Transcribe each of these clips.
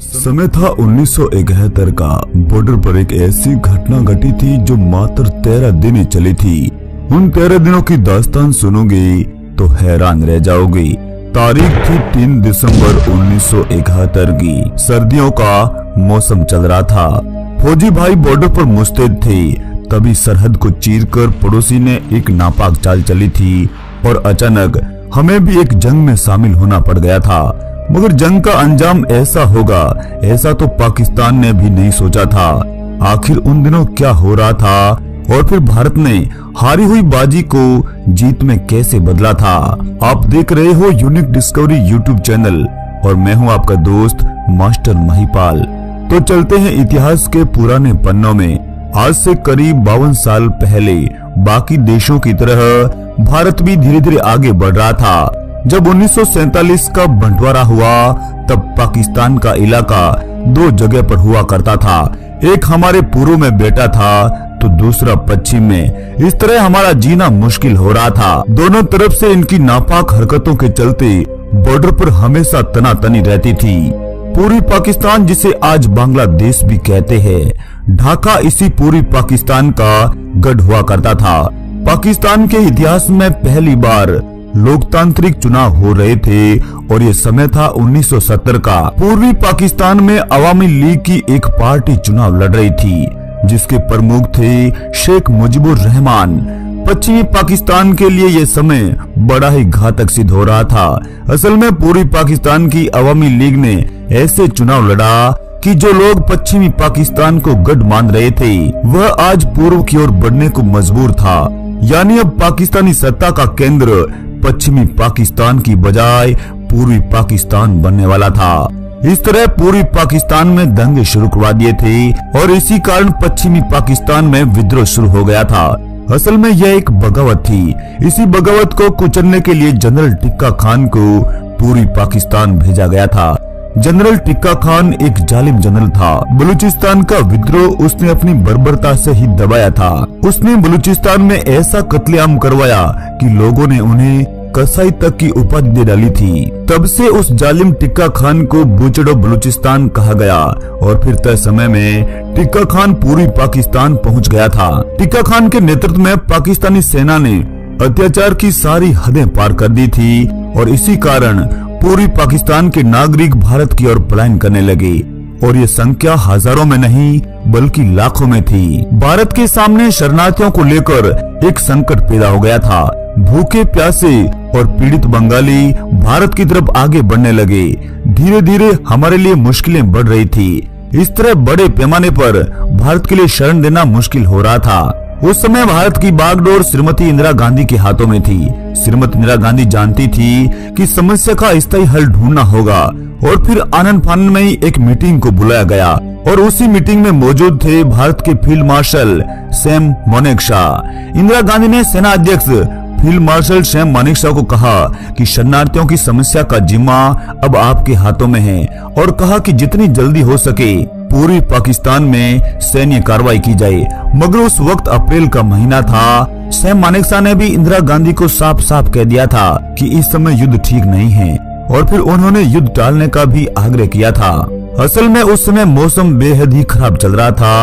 समय था 1971 का। बॉर्डर पर एक ऐसी घटना घटी थी जो मात्र 13 दिन ही चली थी। उन 13 दिनों की दास्तान सुनोगे तो हैरान रह जाओगे। तारीख थी 3 दिसंबर 1971 की। सर्दियों का मौसम चल रहा था। फौजी भाई बॉर्डर पर मुस्तैद थे। तभी सरहद को चीरकर पड़ोसी ने एक नापाक चाल चली थी और अचानक हमें भी एक जंग में शामिल होना पड़ गया था। मगर जंग का अंजाम ऐसा होगा, ऐसा तो पाकिस्तान ने भी नहीं सोचा था। आखिर उन दिनों क्या हो रहा था और फिर भारत ने हारी हुई बाजी को जीत में कैसे बदला था। आप देख रहे हो यूनिक डिस्कवरी यूट्यूब चैनल और मैं हूं आपका दोस्त मास्टर महिपाल। तो चलते हैं इतिहास के पुराने पन्नों में। आज से करीब 52 साल पहले बाकी देशों की तरह भारत भी धीरे धीरे आगे बढ़ रहा था। जब 1947 का बंटवारा हुआ तब पाकिस्तान का इलाका 2 जगह पर हुआ करता था। एक हमारे पूर्व में बैठा था तो दूसरा पश्चिम में। इस तरह हमारा जीना मुश्किल हो रहा था। दोनों तरफ से इनकी नापाक हरकतों के चलते बॉर्डर पर हमेशा तनातनी रहती थी। पूर्वी पाकिस्तान, जिसे आज बांग्लादेश भी कहते हैं, ढाका इसी पूर्वी पाकिस्तान का गढ़ हुआ करता था। पाकिस्तान के इतिहास में पहली बार लोकतांत्रिक चुनाव हो रहे थे और ये समय था 1970 का। पूर्वी पाकिस्तान में अवामी लीग की एक पार्टी चुनाव लड़ रही थी जिसके प्रमुख थे शेख मुजीबुर रहमान। पश्चिमी पाकिस्तान के लिए यह समय बड़ा ही घातक सिद्ध हो रहा था। असल में पूर्वी पाकिस्तान की अवामी लीग ने ऐसे चुनाव लड़ा कि जो लोग पश्चिमी पाकिस्तान को गढ़ मान रहे थे वह आज पूर्व की ओर बढ़ने को मजबूर था। यानी अब पाकिस्तानी सत्ता का केंद्र पश्चिमी पाकिस्तान की बजाय पूर्वी पाकिस्तान बनने वाला था। इस तरह पूर्वी पाकिस्तान में दंगे शुरू करवा दिए थे और इसी कारण पश्चिमी पाकिस्तान में विद्रोह शुरू हो गया था। असल में यह एक बगावत थी। इसी बगावत को कुचलने के लिए जनरल टिक्का खान को पूर्वी पाकिस्तान भेजा गया था। जनरल टिक्का खान एक जालिम जनरल था। बलूचिस्तान का विद्रोह उसने अपनी बर्बरता से ही दबाया था। उसने बलूचिस्तान में ऐसा कत्लेआम करवाया कि लोगों ने उन्हें कसाई तक की उपाधि दे डाली थी। तब से उस जालिम टिक्का खान को बूचड़ो बलूचिस्तान कहा गया और फिर तय समय में टिक्का खान पूर्वी पाकिस्तान पहुंच गया था। टिक्का खान के नेतृत्व में पाकिस्तानी सेना ने अत्याचार की सारी हदें पार कर दी थी और इसी कारण पूर्वी पाकिस्तान के नागरिक भारत की ओर पलायन करने लगे और ये संख्या हजारों में नहीं बल्कि लाखों में थी। भारत के सामने शरणार्थियों को लेकर एक संकट पैदा हो गया था। भूखे प्यासे और पीड़ित बंगाली भारत की तरफ आगे बढ़ने लगे। धीरे धीरे हमारे लिए मुश्किलें बढ़ रही थी। इस तरह बड़े पैमाने पर भारत के लिए शरण देना मुश्किल हो रहा था। उस समय भारत की बागडोर श्रीमती इंदिरा गांधी के हाथों में थी। श्रीमती इंदिरा गांधी जानती थी कि समस्या का स्थायी हल ढूंढना होगा और फिर आनंद फानंद में ही एक मीटिंग को बुलाया गया और उसी मीटिंग में मौजूद थे भारत के field marshal Sam Manekshaw. Indira Gandhi ने सेना अध्यक्ष फील्ड मार्शल सैम मानेकशॉ को कहा कि शरणार्थियों की समस्या का जिम्मा अब आपके हाथों में है और कहा कि जितनी जल्दी हो सके पूर्वी पाकिस्तान में सैन्य कार्रवाई की जाए। मगर उस वक्त अप्रैल का महीना था। सैम मानेकशॉ ने भी इंदिरा गांधी को साफ साफ कह दिया था कि इस समय युद्ध ठीक नहीं है और फिर उन्होंने युद्ध टालने का भी आग्रह किया था। असल में उस समय मौसम बेहद ही खराब चल रहा था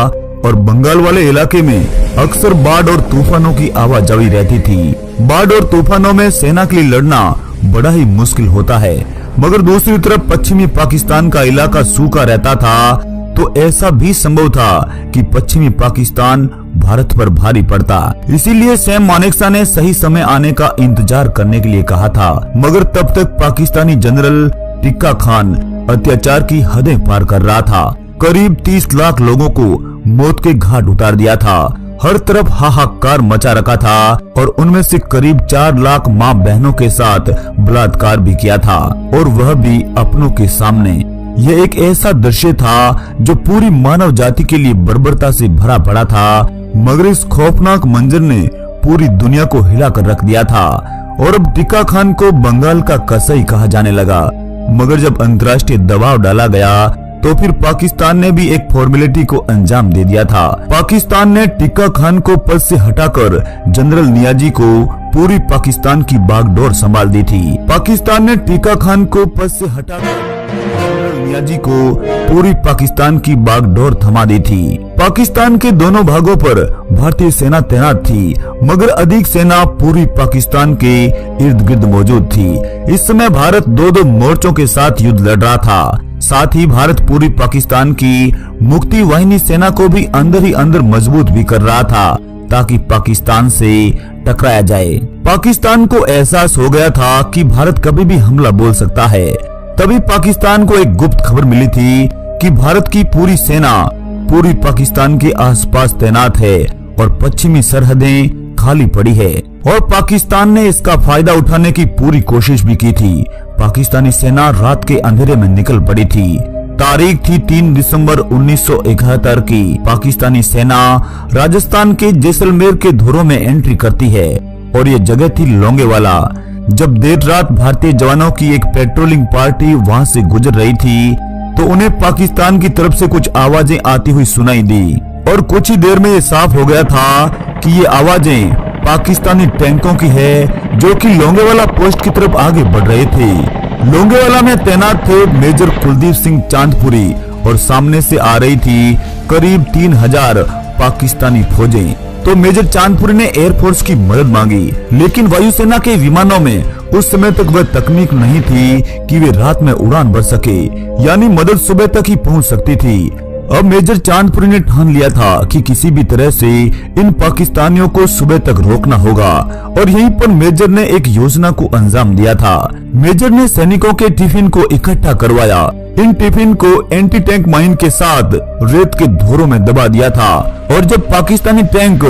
और बंगाल वाले इलाके में अक्सर बाढ़ और तूफानों की आवाजाही रहती थी। बाढ़ और तूफानों में सेना के लिए लड़ना बड़ा ही मुश्किल होता है। मगर दूसरी तरफ पश्चिमी पाकिस्तान का इलाका सूखा रहता था तो ऐसा भी संभव था कि पश्चिमी पाकिस्तान भारत पर भारी पड़ता। इसीलिए सैम मानेकशॉ ने सही समय आने का इंतजार करने के लिए कहा था। मगर तब तक पाकिस्तानी जनरल टिक्का खान अत्याचार की हदें पार कर रहा था। करीब 30 लाख लोगों को मौत के घाट उतार दिया था। हर तरफ हाहाकार मचा रखा था और उनमें से करीब 4 लाख माँ बहनों के साथ बलात्कार भी किया था और वह भी अपनों के सामने। यह एक ऐसा दृश्य था जो पूरी मानव जाति के लिए बर्बरता से भरा पड़ा था। मगर इस खौफनाक मंजर ने पूरी दुनिया को हिला कर रख दिया था और अब टिक्का खान को बंगाल का कसाई कहा जाने लगा। मगर जब अंतर्राष्ट्रीय दबाव डाला गया तो फिर पाकिस्तान ने भी एक फॉर्मेलिटी को अंजाम दे दिया था। पाकिस्तान ने टिक्का खान को पद से हटाकर जनरल नियाजी को पूरी पाकिस्तान की बागडोर संभाल दी थी। पाकिस्तान ने टिक्का खान को पद से हटाकर नियाजी बाजी को पूरी पाकिस्तान की बागडोर थमा दी थी। पाकिस्तान के दोनों भागों पर भारतीय सेना तैनात थी, मगर अधिक सेना पूरी पाकिस्तान के इर्द गिर्द मौजूद थी। इस समय भारत दो मोर्चों के साथ युद्ध लड़ रहा था। साथ ही भारत पूरी पाकिस्तान की मुक्ति वाहिनी सेना को भी अंदर ही अंदर मजबूत भी कर रहा था, ताकि पाकिस्तान से टकराया जाए। पाकिस्तान को एहसास हो गया था कि भारत कभी भी हमला बोल सकता है। तभी पाकिस्तान को एक गुप्त खबर मिली थी कि भारत की पूरी सेना पूरी पाकिस्तान के आसपास तैनात है और पश्चिमी सरहदें खाली पड़ी है, और पाकिस्तान ने इसका फायदा उठाने की पूरी कोशिश भी की थी। पाकिस्तानी सेना रात के अंधेरे में निकल पड़ी थी। तारीख थी 3 दिसंबर 1971 की। पाकिस्तानी सेना राजस्थान के जैसलमेर के धुरों में एंट्री करती है, और ये जगह थी लोंगेवाला। जब देर रात भारतीय जवानों की एक पेट्रोलिंग पार्टी वहां से गुजर रही थी, तो उन्हें पाकिस्तान की तरफ से कुछ आवाजें आती हुई सुनाई दी, और कुछ ही देर में ये साफ हो गया था कि ये आवाजें पाकिस्तानी टैंकों की है, जो कि लोंगेवाला पोस्ट की तरफ आगे बढ़ रहे थे। लोंगेवाला में तैनात थे मेजर कुलदीप सिंह चांदपुरी, और सामने से आ रही थी करीब 3000 पाकिस्तानी फौजें। तो मेजर चांदपुरी ने एयरफोर्स की मदद मांगी, लेकिन वायुसेना के विमानों में उस समय तक वह तकनीक नहीं थी कि वे रात में उड़ान भर सके, यानी मदद सुबह तक ही पहुंच सकती थी। अब मेजर चांदपुरी ने ठान लिया था कि किसी भी तरह से इन पाकिस्तानियों को सुबह तक रोकना होगा, और यहीं पर मेजर ने एक योजना को अंजाम दिया था। मेजर ने सैनिकों के टिफिन को इकट्ठा करवाया। इन टिफिन को एंटी टैंक माइन के साथ रेत के धोरों में दबा दिया था, और जब पाकिस्तानी टैंक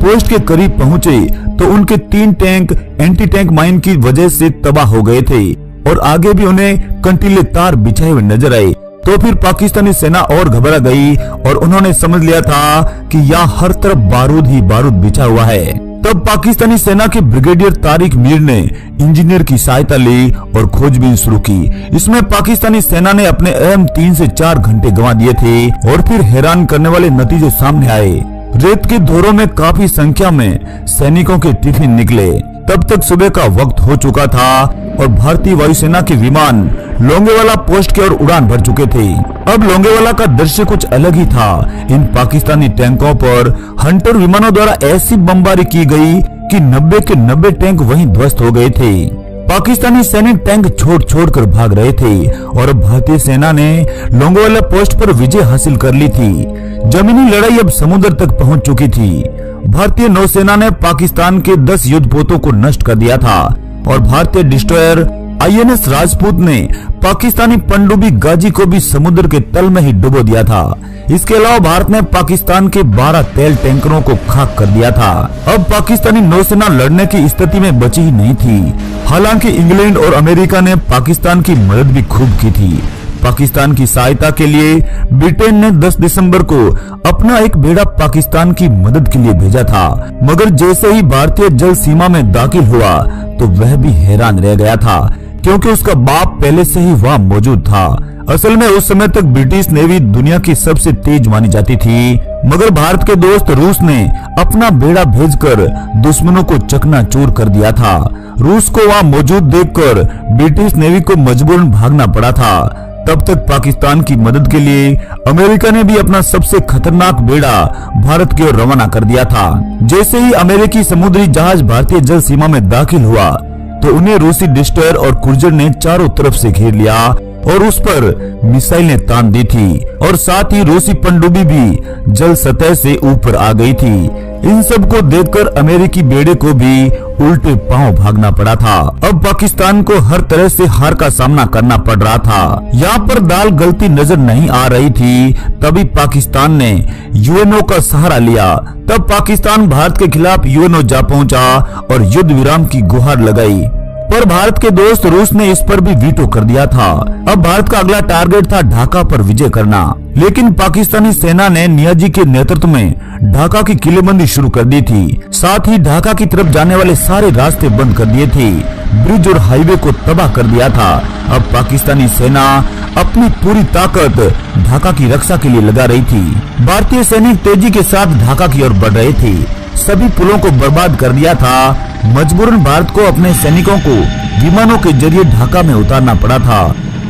पोस्ट के करीब पहुंचे तो उनके 3 टैंक एंटी टैंक माइन की वजह से तबाह हो गए थे, और आगे भी उन्हें कंटीले तार बिछाए हुए नजर आए। तो फिर पाकिस्तानी सेना और घबरा गई, और उन्होंने समझ लिया था कि यहाँ हर तरफ बारूद ही बारूद बिछा हुआ है। तब पाकिस्तानी सेना के ब्रिगेडियर तारिक मीर ने इंजीनियर की सहायता ली और खोजबीन शुरू की। इसमें पाकिस्तानी सेना ने अपने अहम 3 से 4 घंटे गंवा दिए थे, और फिर हैरान करने वाले नतीजे सामने आए। रेत के धोरों में काफी संख्या में सैनिकों के टिफिन निकले। तब तक सुबह का वक्त हो चुका था, और भारतीय वायुसेना के विमान लोंगेवाला पोस्ट की ओर उड़ान भर चुके थे। अब लोंगेवाला का दृश्य कुछ अलग ही था। इन पाकिस्तानी टैंकों पर हंटर विमानों द्वारा ऐसी बमबारी की गई कि 90 के 90 टैंक वहीं ध्वस्त हो गए थे। पाकिस्तानी सैनिक टैंक छोड़ कर भाग रहे थे, और भारतीय सेना ने लोंगेवाला पोस्ट पर विजय हासिल कर ली थी। जमीनी लड़ाई अब समुद्र तक पहुंच चुकी थी। भारतीय नौसेना ने पाकिस्तान के 10 युद्धपोतों को नष्ट कर दिया था, और भारतीय डिस्ट्रॉयर INS राजपूत ने पाकिस्तानी पनडुब्बी गाजी को भी समुद्र के तल में ही डुबो दिया था। इसके अलावा भारत ने पाकिस्तान के 12 तेल टैंकरों को खाक कर दिया था। अब पाकिस्तानी नौसेना लड़ने की स्थिति में बची ही नहीं थी। हालांकि इंग्लैंड और अमेरिका ने पाकिस्तान की मदद भी खूब की थी। पाकिस्तान की सहायता के लिए ब्रिटेन ने 10 दिसंबर को अपना एक बेड़ा पाकिस्तान की मदद के लिए भेजा था, मगर जैसे ही भारतीय जल सीमा में दाखिल हुआ तो वह भी हैरान रह गया था, क्योंकि उसका बाप पहले से ही वहाँ मौजूद था। असल में उस समय तक ब्रिटिश नेवी दुनिया की सबसे तेज मानी जाती थी, मगर भारत के दोस्त रूस ने अपना बेड़ा भेजकर दुश्मनों को चकनाचूर कर दिया था। रूस को वहाँ मौजूद देखकर ब्रिटिश नेवी को मजबूरन भागना पड़ा था। तब तक पाकिस्तान की मदद के लिए अमेरिका ने भी अपना सबसे खतरनाक बेड़ा भारत की ओर रवाना कर दिया था। जैसे ही अमेरिकी समुद्री जहाज भारतीय जल सीमा में दाखिल हुआ तो उन्हें रूसी डिस्ट्रॉयर और क्रूजर ने चारों तरफ से घेर लिया और उस पर मिसाइलें तान दी थी, और साथ ही रूसी पनडुब्बी भी जल सतह से ऊपर आ गई थी। इन सब को देखकर अमेरिकी बेड़े को भी उल्टे पांव भागना पड़ा था। अब पाकिस्तान को हर तरह से हार का सामना करना पड़ रहा था। यहाँ पर दाल गलती नजर नहीं आ रही थी। तभी पाकिस्तान ने यूएनओ का सहारा लिया। तब पाकिस्तान भारत के खिलाफ यूएनओ जा पहुंचा और युद्ध विराम की गुहार लगाई, पर भारत के दोस्त रूस ने इस पर भी वीटो कर दिया था। अब भारत का अगला टारगेट था ढाका पर विजय करना, लेकिन पाकिस्तानी सेना ने नियाजी के नेतृत्व में ढाका की किलेबंदी शुरू कर दी थी। साथ ही ढाका की तरफ जाने वाले सारे रास्ते बंद कर दिए थे, ब्रिज और हाईवे को तबाह कर दिया था। अब पाकिस्तानी सेना अपनी पूरी ताकत ढाका की रक्षा के लिए लगा रही थी। भारतीय सैनिक तेजी के साथ ढाका की ओर बढ़ रहे थे। सभी पुलों को बर्बाद कर दिया था। मजबूरन भारत को अपने सैनिकों को विमानों के जरिए ढाका में उतारना पड़ा था।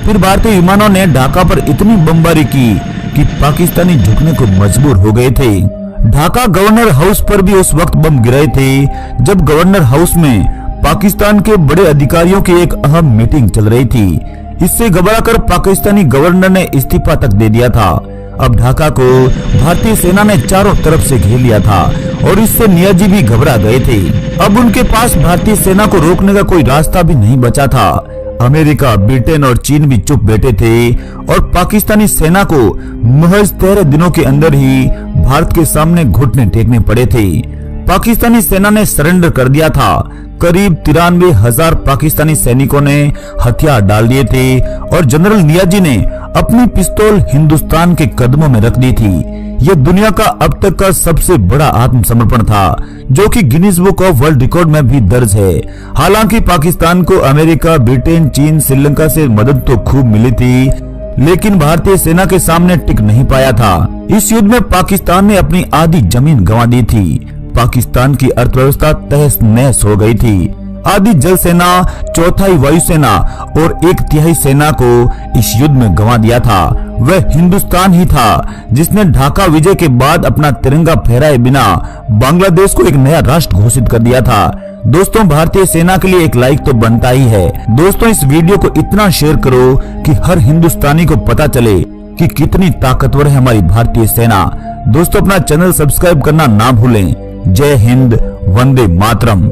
फिर भारतीय विमानों ने ढाका पर इतनी बमबारी की कि पाकिस्तानी झुकने को मजबूर हो गए थे। ढाका गवर्नर हाउस पर भी उस वक्त बम गिरे थे जब गवर्नर हाउस में पाकिस्तान के बड़े अधिकारियों की एक अहम मीटिंग चल रही थी। इससे घबराकर पाकिस्तानी गवर्नर ने इस्तीफा तक दे दिया था। अब ढाका को भारतीय सेना ने चारों तरफ से घेर लिया था और इससे नियाजी भी घबरा गए थे। अब उनके पास भारतीय सेना को रोकने का कोई रास्ता भी नहीं बचा था। अमेरिका, ब्रिटेन और चीन भी चुप बैठे थे और पाकिस्तानी सेना को महज 13 दिनों के अंदर ही भारत के सामने घुटने टेकने पड़े थे। पाकिस्तानी सेना ने सरेंडर कर दिया था। करीब 93,000 पाकिस्तानी सैनिकों ने हथियार डाल दिए थे और जनरल नियाजी ने अपनी पिस्तौल हिंदुस्तान के कदमों में रख दी थी। यह दुनिया का अब तक का सबसे बड़ा आत्मसमर्पण था, जो कि Guinness book of world record में भी दर्ज है। हालांकि पाकिस्तान को अमेरिका, ब्रिटेन, चीन, श्रीलंका से मदद तो खूब मिली थी, लेकिन भारतीय सेना के सामने टिक नहीं पाया था। इस युद्ध में पाकिस्तान ने अपनी आधी जमीन गंवा दी थी। पाकिस्तान की अर्थव्यवस्था तहस नहस हो गई थी। आधी जल सेना, चौथाई वायुसेना और 1/3 सेना को इस युद्ध में गंवा दिया था। वह हिंदुस्तान ही था जिसने ढाका विजय के बाद अपना तिरंगा फहराए बिना बांग्लादेश को एक नया राष्ट्र घोषित कर दिया था। दोस्तों, भारतीय सेना के लिए एक लाइक तो बनता ही है। दोस्तों, इस वीडियो को इतना शेयर करो कि हर हिंदुस्तानी को पता चले कि कितनी ताकतवर है हमारी भारतीय सेना। दोस्तों, अपना चैनल सब्सक्राइब करना ना भूलें। जय हिंद, वंदे मातरम।